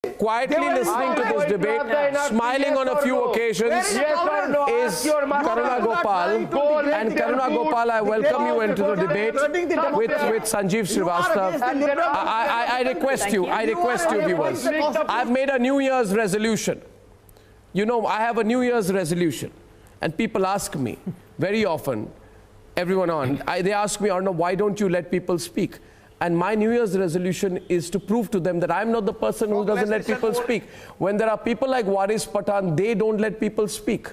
quietly listening to this debate, smiling on a few occasions, is Karuna Gopal. And Karuna Gopal, I welcome you into the debate with Sanjeev Srivastava. I request you, viewers. I've made a New Year's resolution. You know, I have a New Year's resolution. And people ask me very often, everyone on, they ask me, Arnav, why don't you let people speak? And my New Year's resolution is to prove to them that I'm not the person who doesn't let people speak. When there are people like Waris Pathan, they don't let people speak.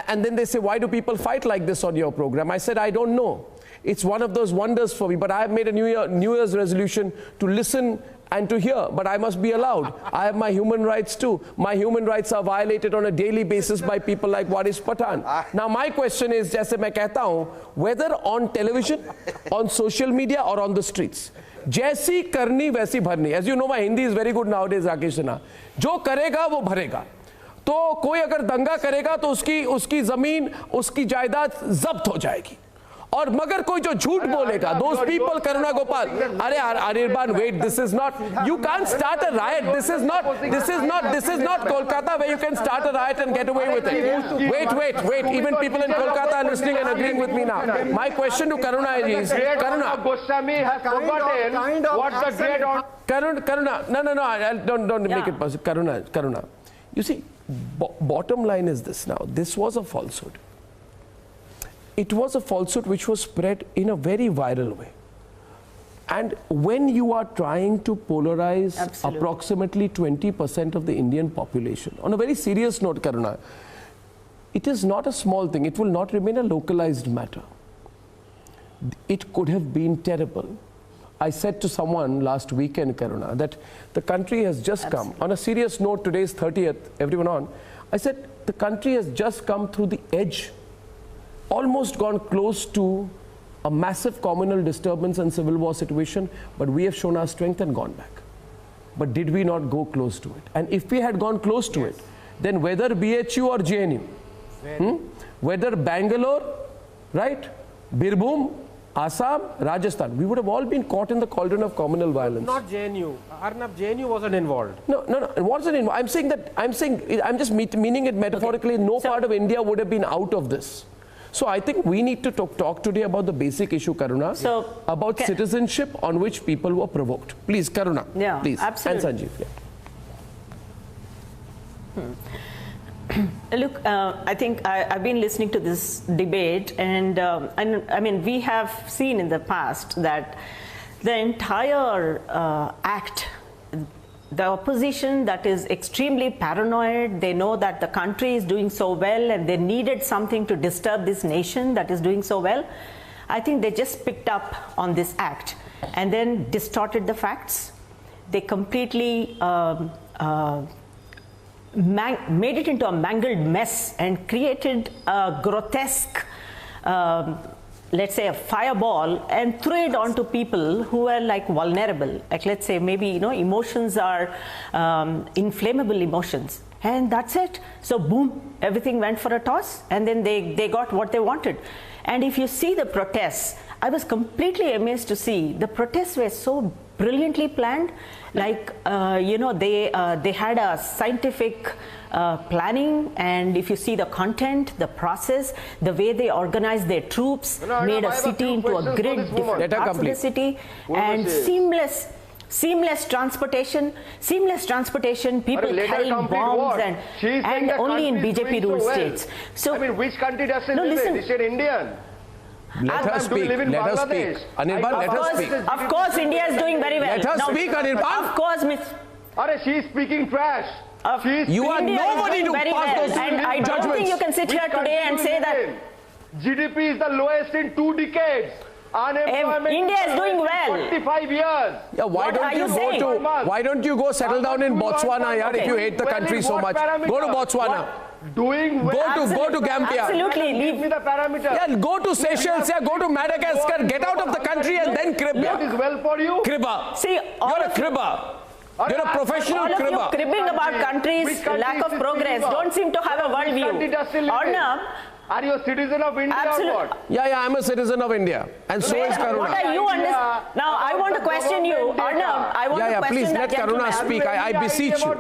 And then they say, why do people fight like this on your program? I said, I don't know. It's one of those wonders for me. But I have made a New Year's resolution to listen and to hear, but I must be allowed. I have my human rights too. My human rights are violated on a daily basis by people like Waris Pathan. Now my question is, jaise main kehta hu, whether on television, on social media or on the streets, jaisi karni waisi bharni. As you know, my Hindi is very good nowadays, Rakesh Sinha. Jo karega wo bharega. तो कोई अगर दंगा करेगा तो उसकी जमीन, उसकी जायदाद जब्त हो जाएगी. और मगर कोई जो झूठ बोलेगा, those people, Karuna Gopal, अरे Anirban, wait, this is not, you can't start a riot. This is not Kolkata where you can start a riot and get away with it. Wait, even people in Kolkata are listening and agreeing with me now. My question to Karuna is, Karuna, Goswami has forgotten what the great Karuna, no, don't make it possible. Karuna, you see, bottom line is this now, this was a falsehood. It was a falsehood which was spread in a very viral way. And when you are trying to polarize approximately 20% of the Indian population, on a very serious note, Karuna, it is not a small thing. It will not remain a localized matter. It could have been terrible. I said to someone last weekend, Karuna, that the country has just come. On a serious note, today is 30th, everyone on. I said, the country has just come through the edge, almost gone close to a massive communal disturbance and civil war situation, but we have shown our strength and gone back. But did we not go close to it? And if we had gone close to it, then whether BHU or JNU, whether Bangalore, right, Birbhum, Assam, Rajasthan, we would have all been caught in the cauldron of communal violence. Not JNU. Arnab, JNU wasn't involved. No, it wasn't involved. I'm just meaning it metaphorically. Okay. No part of India would have been out of this. So I think we need to talk today about the basic issue, Karuna, about citizenship on which people were provoked. Please, Karuna, please. Absolutely. And Sanjeev. Look, I think I've been listening to this debate, and I mean, we have seen in the past that the entire act, the opposition that is extremely paranoid, they know that the country is doing so well and they needed something to disturb this nation that is doing so well. I think they just picked up on this act and then distorted the facts. They completely made it into a mangled mess and created a grotesque, let's say, a fireball, and threw it onto people who are like vulnerable. Like, let's say, maybe, you know, emotions are inflammable emotions, and that's it. So boom, everything went for a toss, and then they got what they wanted. And if you see the protests, I was completely amazed to see the protests were so brilliantly planned. Like, you know, they had a scientific planning, and if you see the content, the process, the way they organized their troops, made a city into a grid, different parts of the city, and seamless transportation, people carrying bombs and only in BJP ruled states. So, I mean, which country does it live in? Is it Indian? Let her speak. Anirban, let her speak. Of course, India is doing very well. Let her speak, Anirban. Of course, Miss. She's speaking trash. You are nobody to pass those judgments. And I don't think you can sit here today and say that GDP is the lowest in 2 decades. Unemployment India is doing well. 45 years. Yeah, why don't you go settle down in Botswana, if you hate the country so much? Go to Botswana. Go to Gambia. Absolutely. Give me the parameters. Yeah, go to Seychelles, go to Madagascar, get out of the country and then crib. What is well for you? Cribber. See, you're a cribber. You're a professional all cribber. All of you cribbing about countries' lack of progress don't seem to have a worldview. Are you a citizen of India Absolutely. or what? Yeah, I'm a citizen of India. And so is Karuna. What are you Now, I want to question you. Arnab, I want to question please let Karuna speak. I beseech you.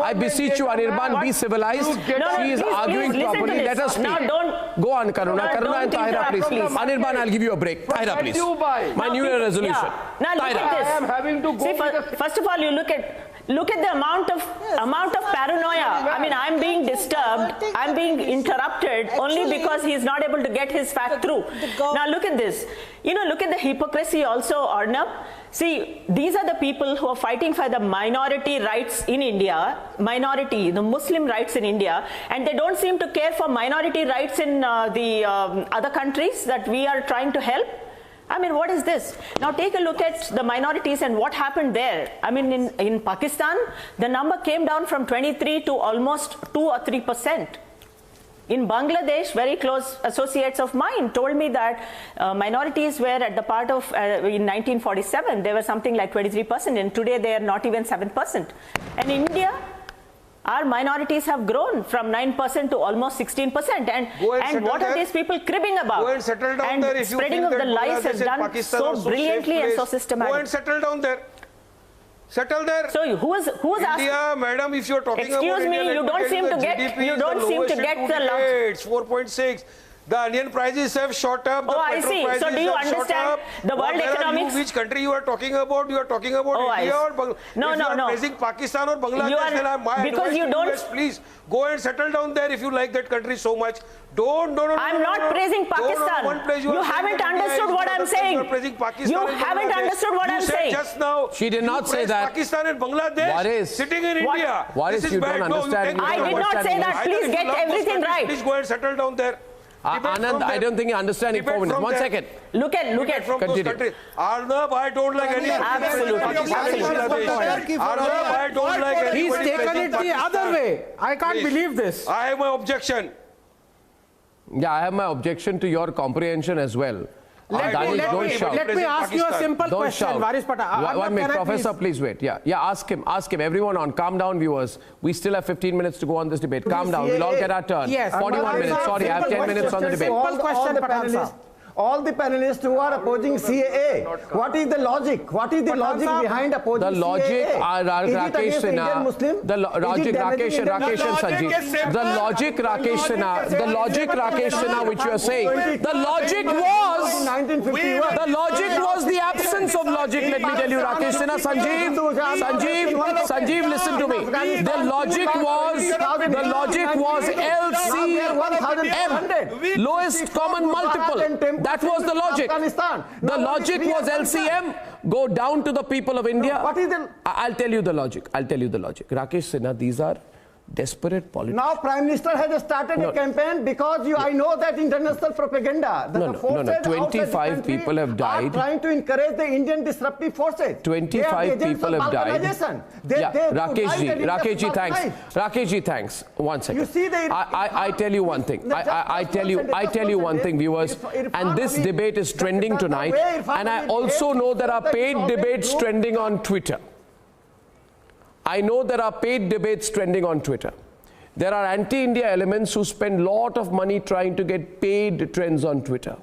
I beseech you, Anirban, be civilized. She is arguing properly. Let her speak. Now, don't. Go on, Karuna. Karuna and Tahira, please. Anirban, I'll give you a break. Tahira, please. My New Year resolution. Yeah. Now, look at this. I am having to go. See, first of all, you look at the amount of paranoia. I mean, I'm being disturbed. I'm being interrupted only because he's not able to get his fact through. Now look at this. You know, look at the hypocrisy also, Arnab. See, these are the people who are fighting for the minority rights in India, the Muslim rights in India, and they don't seem to care for minority rights in the other countries that we are trying to help. I mean, what is this? Now take a look at the minorities and what happened there. I mean, in Pakistan, the number came down from 23 to almost 2 or 3%. In Bangladesh, very close associates of mine told me that minorities were at the part of, in 1947, they were something like 23%, and today they are not even 7%. And in India, our minorities have grown from 9% to almost 16%. And what are these people cribbing about? Go and settle down there if you spreading feel of the that lies has done Pakistan so brilliantly and so systematically. Go and settle down there. Settle there. So who's India, asking? madam, if you're talking about Excuse me, India, you don't seem to get the It's 4.6. The onion prices have shot up. The petrol prices So do you have shot understand up. the world economics? Which country you are talking about? You are talking about India or Bangladesh? No, if you are no. praising Pakistan or Bangladesh, then my because you don't. US, please go and settle down there if you like that country so much. I'm not praising Pakistan. You haven't understood what I'm saying. You haven't understood what I'm saying. Just now. She did not say that. Pakistan and Bangladesh sitting in India. What is you don't understand? I did not say that. Please get everything right. Please go and settle down there. Anand, I don't think you understand it. 4 minutes. 1 second. Look at from those countries. Arnab, I don't like any. Absolutely. Arnab, I don't like any. He's taken it the other way. I can't believe this. I have my objection. Yeah, I have my objection to your comprehension as well. Let me ask you a simple question. Varis Pata. 1 minute, Professor, please wait. Yeah, ask him. Everyone on. Calm down, viewers. We still have 15 minutes to go on this debate. Calm down. We'll all get our turn. Yes. 41 minutes. Sorry, I have 10 minutes on the debate. Simple question, all the panelists who are opposing CAA, what is the logic? What is the logic behind opposing CAA? The logic, Rakesh Sinha, the logic, Rakesh and Sanjeev. The logic, Rakesh Sinha, which you are saying. The logic was the absence of logic. Let me tell you, Rakesh Sinha, Sanjeev, listen to me. The logic was LCM, lowest common multiple. That was the logic. The logic was LCM, go down to the people of India. What is the... I'll tell you the logic. Rakesh Sinha, these are desperate politics. Now Prime Minister has started a campaign because I know that international propaganda. The forces 25 people have died. Are trying to encourage the Indian disruptive forces. 25 people have died. Rakesh ji, thanks. 1 second. You see I tell you one thing. I tell you one thing, viewers. And this debate is trending tonight. And I also know there are paid debates trending on Twitter. I know there are paid debates trending on Twitter. There are anti-India elements who spend a lot of money trying to get paid trends on Twitter.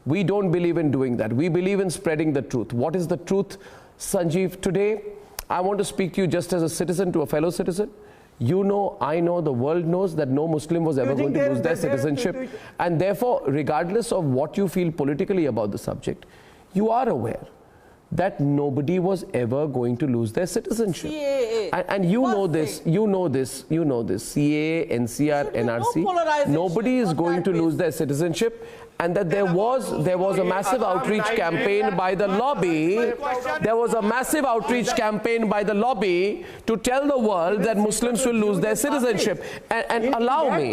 We don't believe in doing that. We believe in spreading the truth. What is the truth, Sanjeev? Today, I want to speak to you just as a citizen to a fellow citizen. You know, I know, the world knows that no Muslim was ever going to lose their citizenship. And therefore, regardless of what you feel politically about the subject, you are aware that nobody was ever going to lose their citizenship. And you know this, CAA, NCR, NRC, nobody is going to lose their citizenship. And that there was a massive outreach campaign by the lobby. There was a massive outreach campaign by the lobby to tell the world that Muslims will lose their citizenship. And allow me.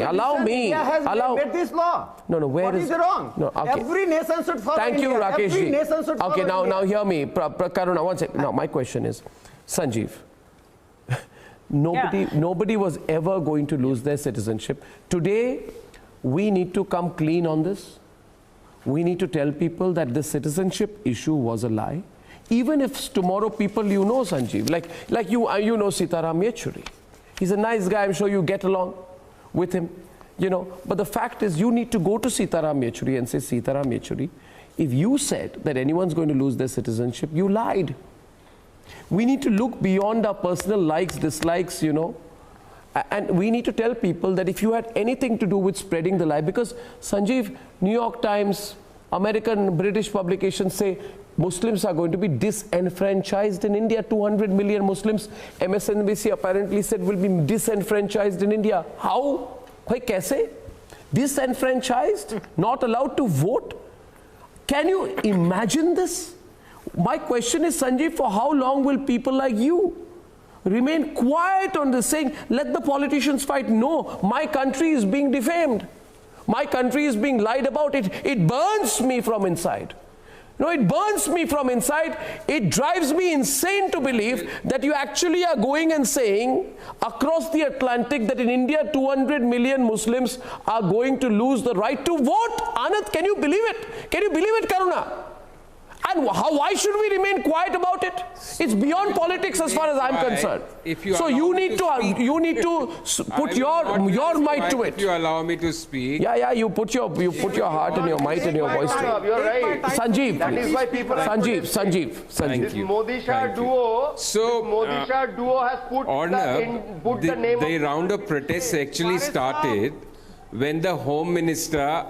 This law. No, where is it wrong? No, okay. Every nation should follow. Thank you, Rakesh ji. Okay, now hear me. Karuna, 1 second. Now my question is, Sanjeev, nobody was ever going to lose their citizenship. Today, we need to come clean on this. We need to tell people that the citizenship issue was a lie. Even if tomorrow people Sanjeev, like you know Sitaram Yechuri. He's a nice guy, I'm sure you get along with him. You know, but the fact is you need to go to Sitaram Yechuri and say, Sitaram Yechuri, if you said that anyone's going to lose their citizenship, you lied. We need to look beyond our personal likes, dislikes, you know, and we need to tell people that if you had anything to do with spreading the lie, because Sanjeev, New York Times, American, British publications say Muslims are going to be disenfranchised in India. 200 million Muslims, MSNBC apparently said, will be disenfranchised in India. How? Bhai, kaise? Disenfranchised? Not allowed to vote? Can you imagine this? My question is, Sanjeev, for how long will people like you remain quiet on this, saying, let the politicians fight? No, my country is being defamed. My country is being lied about. It burns me from inside. No, it burns me from inside. It drives me insane to believe that you actually are going and saying across the Atlantic that in India 200 million Muslims are going to lose the right to vote. Anand, can you believe it? Can you believe it, Karuna? And why should we remain quiet about it? It's beyond politics as far as I'm concerned. So you need to put your might to it. If you allow me to speak. Yeah, you put your heart and your might and your voice to it. You're right. Sanjeev, that is why people Sanjeev. This Modi Shah duo. So Modi Shah duo has put the name. The round of protests actually started when the Home Minister.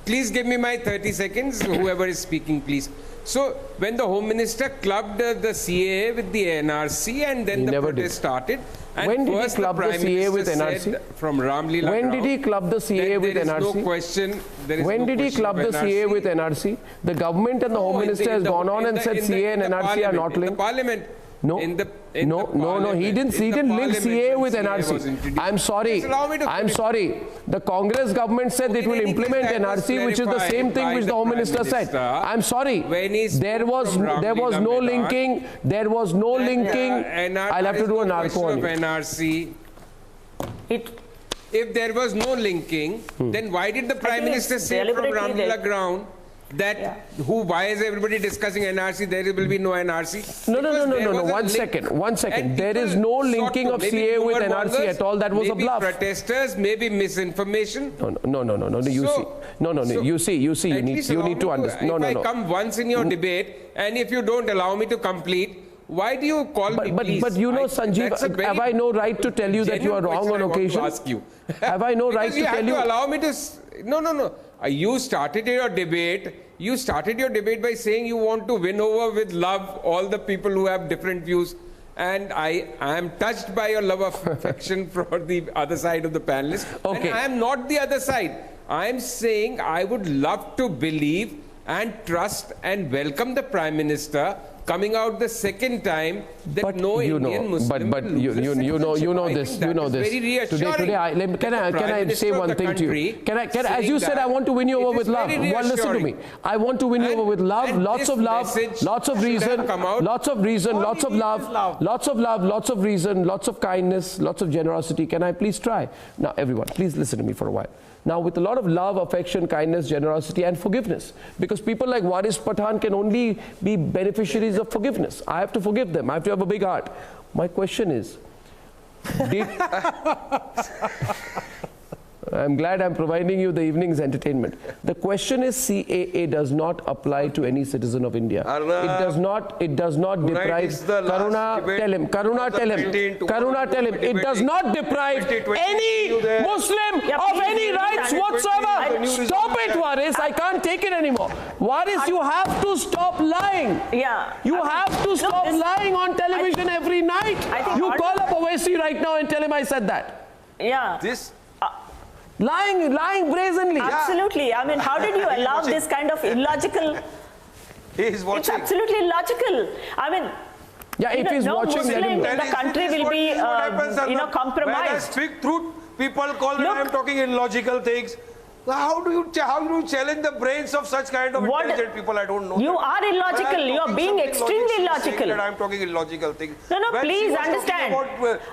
Please give me my 30 seconds. Whoever is speaking, please. So, when the Home Minister clubbed the CAA with the NRC and then the protest started. And when did he club the CAA with NRC? From Ramlila when did he club the CAA with NRC? There is no question. When did he club the CAA with NRC? The government and the Home Minister has gone on and said CAA and NRC are not linked. In the Parliament. No, he didn't link CAA with NRC. I'm sorry. The Congress government said it will implement NRC, which is the same thing which the Home Minister said. I'm sorry. There was no linking. There was no linking. I'll have to do a narco on you. NRC. If there was no linking, then why did the Prime Minister say from Ramlila ground that why is everybody discussing NRC? There will be no NRC. No. One second. There is no linking of CAA with NRC at all. That was a bluff. Maybe protesters, maybe misinformation. No. You see. You need to understand. No. If I come once in your debate, and if you don't allow me to complete, why do you call me please? But you know, Sanjeev, have I no right to tell you that you are wrong on occasion? Ask you. Have I no right to tell you? You have to allow me to. No. You started your debate. You started your debate by saying you want to win over with love all the people who have different views. And I am touched by your love of affection for the other side of the panelists. Okay. And I am not the other side. I am saying I would love to believe and trust and welcome the Prime Minister coming out the second time that no Indian Muslim but you know this. Very reassuring. Today, can I say one thing to you? Can I, as you said, I want to win you over with love. Well, listen to me. I want to win you over with love, lots of love, lots of reason, lots of love, lots of reason, lots of kindness, lots of generosity. Can I please try? Now, everyone, please listen to me for a while. Now, with a lot of love, affection, kindness, generosity, and forgiveness, because people like Waris Pathan can only be beneficiaries of forgiveness. I have to forgive them. I have to have a big heart. My question is, I'm glad I'm providing you the evening's entertainment. The question is, CAA does not apply to any citizen of India. It does not deprive. Karuna, tell him. It does not deprive any Muslim of any rights whatsoever. Stop it, Waris. I can't take it anymore. Waris, you have to stop lying. You have to stop lying on television every night. You call up Owaisi right now and tell him I said that. Lying brazenly. Absolutely. I mean, how did you allow this kind of illogical? He is watching. It's absolutely illogical. I mean, if he's watching, Muslim in the country will be, compromised. When I speak truth, people call me I am talking illogical things. How do you challenge the brains of such kind of intelligent people? I don't know. You are illogical. You are being extremely illogical. I am talking illogical things. No, please understand.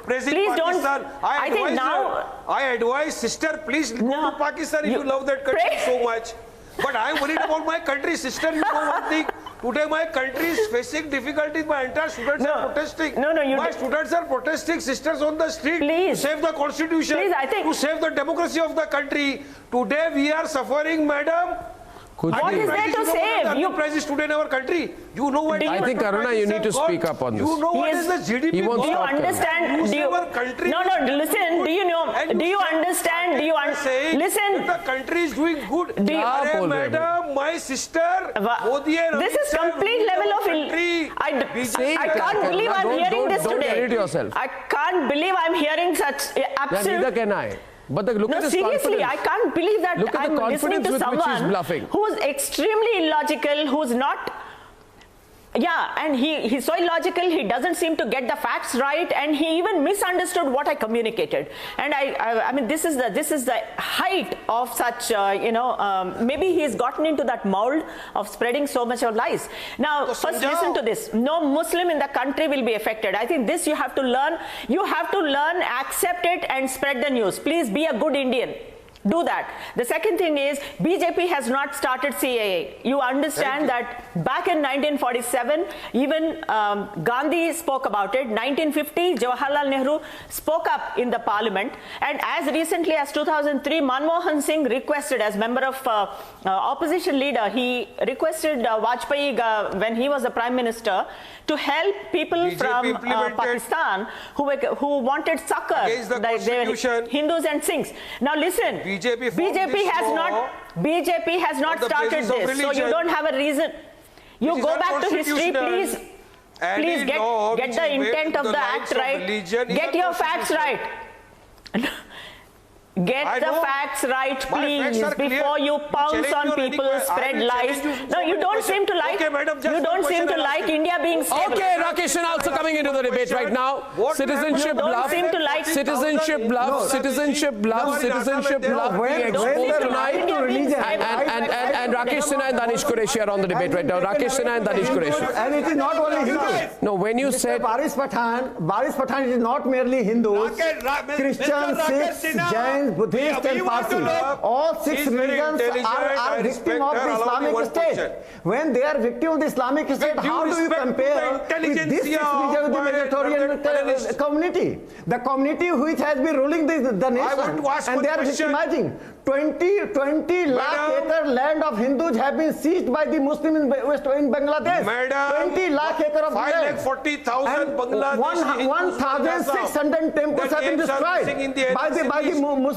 Please don't. I think now. I advise sister, please go to Pakistan if you love that country so much. But I am worried about my country, sister. You know one thing. Today my country is facing difficulties. My entire students are protesting. My students are protesting, sisters on the street, to save the constitution, to save the democracy of the country. Today we are suffering, madam. What is there to save? You prices today in our country. You know what? I think Karuna, you need to speak up on this. You know what is the GDP? He won't do you stop understand? Do you, no, listen. Do you know? Do you understand? Do you listen? The country is doing good. Madam, my sister. This is complete level of. I can't believe I'm hearing this today. I can't believe I'm hearing such absolute. Neither can I. But look at this seriously, confidence. I can't believe that I'm listening to someone who's extremely illogical, who's not. Yeah, and he's so illogical, he doesn't seem to get the facts right, and he even misunderstood what I communicated. And I mean, this is the height of such, maybe he's gotten into that mold of spreading so much of lies. Now, first listen to this. No Muslim in the country will be affected. I think this you have to learn. You have to learn, accept it, and spread the news. Please be a good Indian. Do that. The second thing is BJP has not started CAA. You understand that back in 1947, even Gandhi spoke about it. 1950, Jawaharlal Nehru spoke up in the parliament. And as recently as 2003, Manmohan Singh requested, as member of opposition leader, he requested Vajpayee when he was the prime minister to help people from Pakistan who wanted succor, like Hindus and Sikhs. Now listen. BJP has not started this, so you don't have a reason. You go back to history, please. Please get the intent of the act right. Get your facts right. Get the facts right, please, before you pounce on people, spread lies. No, you don't seem to like. You don't seem to like India being stable. Okay, Rakesh also coming into the debate right now. Citizenship bluff. Citizenship bluff. Citizenship bluff. Citizenship bluff. We exposed tonight. And Rakesh Sinha and Danish Qureshi are on the debate right now. Rakesh Sinha and Danish Qureshi. And it is not only Hindus. No, when you said Baris Pathan is not merely Hindus. Christians, Sikhs, Jains, Buddhists and Parsis. All 6 religions are victim of the Islamic State. When they are victim of the Islamic State, how do you compare with this 6 religions with the Mediterranean community? The community which has been ruling the nation, and they are victimizing. 20 lakh acre land of Hindus have been seized by the Muslims in Bangladesh. 20 lakh acre of land. 540,000 Bangladeshi 1,600 temples have been destroyed by the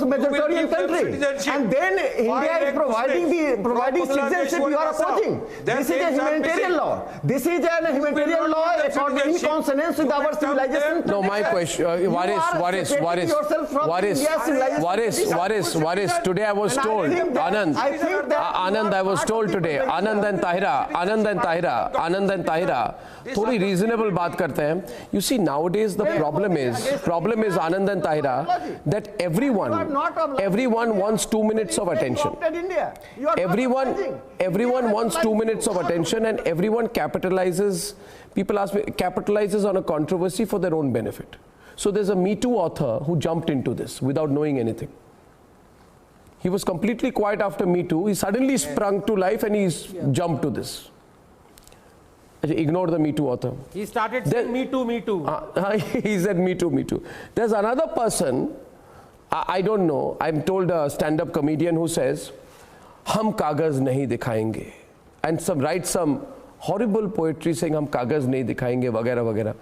Mediterranean country. And then India is providing citizenship you are opposing. This is a humanitarian law. This is a humanitarian law according to consonance with our civilization. No, my question, Waris, today I was told, Anand, I was told today, Anand and Tahira, थोड़ी reasonable बात करते हैं. You see, nowadays the problem is Anand and Tahira, that everyone wants 2 minutes of attention. Everyone wants 2 minutes of attention, and everyone capitalizes. People ask me, capitalizes on a controversy for their own benefit. So there's a Me Too author who jumped into this without knowing anything. He was completely quiet after Me Too. He suddenly sprung to life and he's jumped to this. Ignore the Me Too author. He started saying Me Too, Me Too. He said Me Too, Me Too. There's another person, I don't know, I'm told a stand-up comedian who says, "Hum kagaz nahi dikhayenge," and writes some horrible poetry saying, "Hum kagaz nahi dikhayenge," वगैरह वगैरह.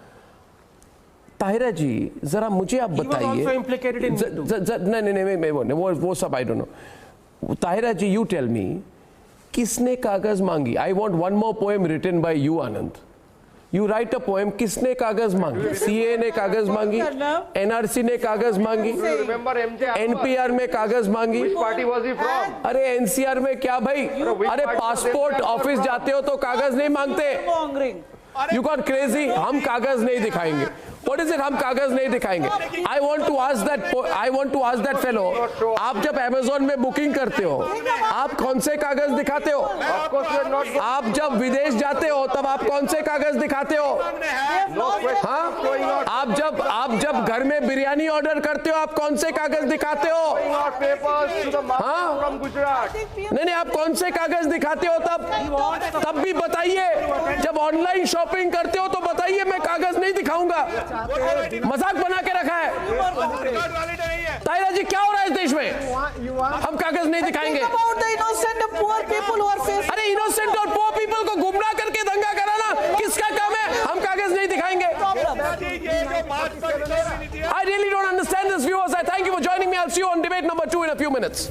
ताहिरा जी जरा मुझे आप बताइए. नहीं वो सब I don't know. Tahira ji, you tell me, किसने कागज मांगी? I want one more poem written by you, Anand. You write a poem. किसने कागज मांगी? CA ने कागज मांगी, NRC ने कागज मांगी, NPR में कागज मांगी. Which party was he from? अरे NCR में क्या भाई? अरे पासपोर्ट ऑफिस जाते हो तो कागज नहीं मांगते. You got crazy? हम कागज नहीं दिखाएंगे. What is it? हम कागज नहीं दिखाएंगे. I want to ask that fellow. आप जब Amazon में बुकिंग करते हो, आप कौन से कागज दिखाते हो? आप जब विदेश जाते हो तब आप कौन से कागज दिखाते हो? हाँ? आप जब घर में बिरयानी ऑर्डर करते हो आप कौन से कागज दिखाते हो? हाँ? नहीं, आप कौन से कागज दिखाते हो? तब भी बताइए. जब ऑनलाइन शॉपिंग करते हो तो बताइए मैं कागज नहीं दिखाऊंगा. मजाक बना के रखा है. ताहिरा जी, क्या हो रहा है इस देश में? हम कागज नहीं दिखाएंगे. अरे इनोसेंट और पुअर पीपल को गुमराह करके दंगा कराना किसका काम है? हम कागज नहीं दिखाएंगे. I really don't understand this, viewers. I thank you for joining me. I'll see you on debate number 2 in a few minutes.